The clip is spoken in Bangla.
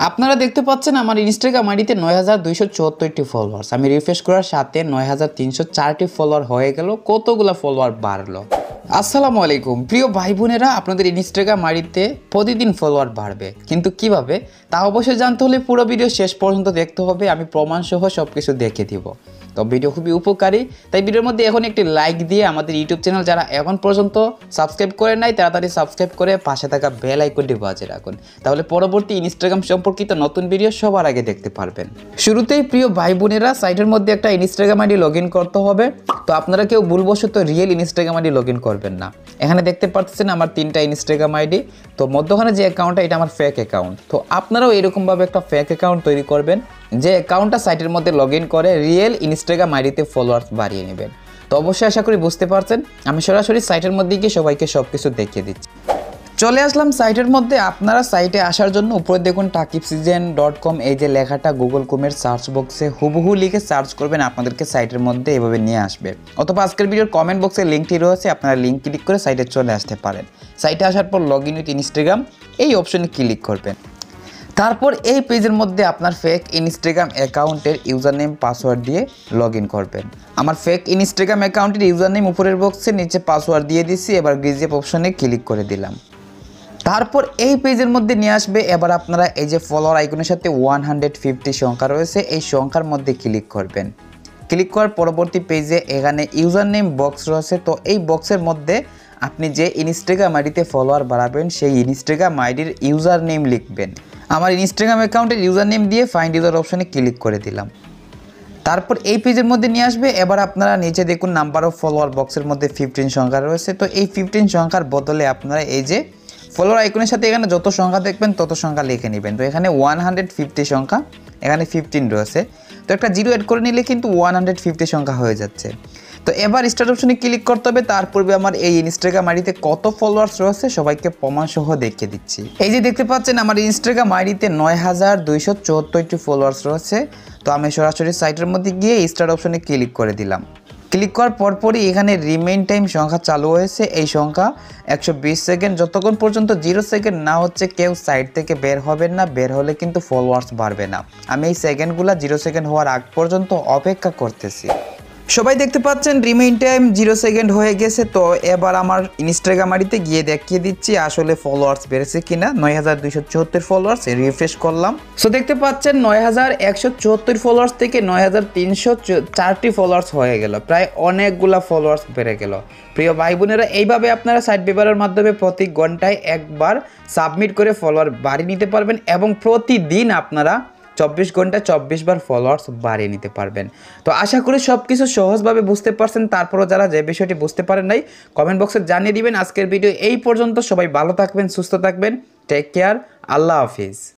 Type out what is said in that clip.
আপনারা দেখতে পাচ্ছেন আমার ইনস্টাগ্রাম আইডিতে 9274টি ফলোয়ার্স। আমি রিফ্রেশ করার সাথে 9304টি ফলোয়ার হয়ে গেল। কতগুলা ফলোয়ার বাড়লো। আসসালামু আলাইকুম প্রিয় ভাই বোনেরা, আপনাদের ইনস্টাগ্রাম আইডিতে প্রতিদিন ফলোয়ার বাড়বে, কিন্তু কিভাবে তা অবশ্যই জানতে হলে পুরো ভিডিও শেষ পর্যন্ত দেখতে হবে। আমি প্রমাণ সহ সব কিছু দেখে দিব। তো ভিডিও খুবই উপকারী, তাই ভিডিওর মধ্যে এখন একটি লাইক দিয়ে আমাদের ইউটিউব চ্যানেল যারা এখন পর্যন্ত সাবস্ক্রাইব করে নাই তাড়াতাড়ি সাবস্ক্রাইব করে পাশে থাকা বেল আইকনটি বাজিয়ে রাখুন, তাহলে পরবর্তী ইনস্টাগ্রাম সম্পর্কিত নতুন ভিডিও সবার আগে দেখতে পারবেন। শুরুতেই প্রিয় ভাই বোনেরা, সাইটের মধ্যে একটা ইনস্টাগ্রাম আইডি লগ ইন করতে হবে। তো আপনারা কেউ ভুলবশত real Instagram ID log in করবেন না। এখানে দেখতে পাচ্ছেন আমার 3টা ইনস্টাগ্রাম আইডি। তো মধ্যখানে যে অ্যাকাউন্টটা, এটা আমার ফেক অ্যাকাউন্ট। তো আপনারাও এরকমভাবে একটা ফেক অ্যাকাউন্ট তৈরি করবেন, যে অ্যাকাউন্টটা সাইটের মধ্যে লগ ইন করে রিয়েল ইনস্টাগ্রাম আইডিতে ফলোয়ার্স বাড়িয়ে নেবেন। তো অবশ্যই আশা করি বুঝতে পারছেন। আমি সরাসরি সাইটের মধ্যে গিয়ে সবাইকে সব কিছু দেখিয়ে দিচ্ছি। চলে আসলাম সাইটের মধ্যে। আপনারা সাইটে আসার জন্য উপরে দেখুন takipsizen.com এই যে লেখাটা গুগল ক্রোমের সার্চ বক্সে হুবহু লিখে সার্চ করবেন, আপনাদেরকে সাইটের মধ্যে এভাবে নিয়ে আসবে। অথবা আজকের ভিডিওর কমেন্ট বক্সে লিঙ্কটি রয়েছে, আপনারা লিঙ্ক ক্লিক করে সাইটে চলে আসতে পারেন। সাইটে আসার পর লগ ইন উইথ ইনস্টাগ্রাম এই অপশনে ক্লিক করবেন। তারপর এই পেজের মধ্যে আপনার ফেক ইনস্টাগ্রাম অ্যাকাউন্টের ইউজার নেম পাসওয়ার্ড দিয়ে লগ ইন করবেন। আমার ফেক ইনস্টাগ্রাম অ্যাকাউন্টের ইউজার নেম উপরের বক্সে, নিচে পাসওয়ার্ড দিয়ে দিচ্ছি। এবার গ্রিজেপ অপশনে ক্লিক করে দিলাম। তারপর এই পেজের মধ্যে নিয়ে আসবে। এবার আপনারা এই যে ফলোয়ার আইকনের সাথে 150 সংখ্যা রয়েছে, এই সংখ্যার মধ্যে ক্লিক করবেন। ক্লিক করার পরবর্তী পেজে এখানে ইউজার নেম বক্স রয়েছে। তো এই বক্সের মধ্যে আপনি যে ইনস্টাগ্রাম আইডিতে ফলোয়ার বাড়াবেন সেই ইনস্টাগ্রাম আইডির ইউজার নেম লিখবেন। আমার ইনস্টাগ্রাম অ্যাকাউন্টের ইউজার নেম দিয়ে ফাইন্ড ইউজার অপশনে ক্লিক করে দিলাম। তারপর এই পেজের মধ্যে নিয়ে আসবে। এবার আপনারা নিচে দেখুন নাম্বার অফ ফলোয়ার বক্সের মধ্যে 15 সংখ্যা রয়েছে। তো এই 15 সংখ্যার বদলে আপনারা এই যে ফলোয়ার আইকনের সাথে এখানে যত সংখ্যা দেখবেন তত সংখ্যা লিখে নেবেন। তো এখানে 150 সংখ্যা, এখানে 15 রয়েছে। তো একটা জিরো অ্যাড করে নিলে কিন্তু 150 সংখ্যা হয়ে যাচ্ছে। তো এবার স্টার্ট অপশনে ক্লিক করতে হবে। তার পূর্বে আমার এই ইনস্টাগ্রাম আইডিতে কত ফলোয়ার্স রয়েছে সবাইকে প্রমাণ সহ দেখিয়ে দিচ্ছি। এই যে দেখতে পাচ্ছেন আমার ইনস্টাগ্রাম আইডিতে 9274টি ফলোয়ার্স রয়েছে। তো আমি সরাসরি সাইটের মধ্যে গিয়ে স্টার্ট অপশনে ক্লিক করে দিলাম। ক্লিক করার পরপরই এখানে রিমেইন টাইম সংখ্যা চালু হয়েছে। এই সংখ্যা 120 সেকেন্ড। যতক্ষণ পর্যন্ত 0 সেকেন্ড না হচ্ছে কেউ সাইট থেকে বের হবেন না, বের হলে কিন্তু ফলোয়ার্স বাড়বে না। আমি এই সেকেন্ডগুলো 0 সেকেন্ড হওয়ার আগ পর্যন্ত অপেক্ষা করতেছি। সবাই দেখতে পাচ্ছেন রিমেইন টাইম 0 সেকেন্ড হয়ে গেছে। তো এবার আমার ইনস্টাগ্রাম আইডিতে গিয়ে দেখিয়ে দিচ্ছি আসলে ফলোয়ার্স বেড়েছে কিনা। 9274 ফলোয়ার্স, রিফ্রেশ করলাম। সো দেখতে পাচ্ছেন 9174 ফলোয়ার্স থেকে 9304টি ফলোয়ার্স হয়ে গেল। প্রায় অনেকগুলা ফলোয়ার্স বেড়ে গেল। প্রিয় ভাই বোনেরা, এইভাবে আপনারা সাইট ব্যবহারের মাধ্যমে প্রতি ঘন্টায় একবার সাবমিট করে ফলোয়ার বাড়িয়ে নিতে পারবেন এবং প্রতিদিন আপনারা 24 ঘন্টায় 24 বার ফলোয়ার্স বাড়িয়ে নিতে পারবেন। তো আশা করি সব কিছু সহজভাবে বুঝতে পারছেন। তারপরও যারা যে বিষয়টি বুঝতে পারেন নাই কমেন্ট বক্সে জানিয়ে দিবেন। আজকের ভিডিও এই পর্যন্ত। সবাই ভালো থাকবেন, সুস্থ থাকবেন। টেক কেয়ার, আল্লাহ হাফিজ।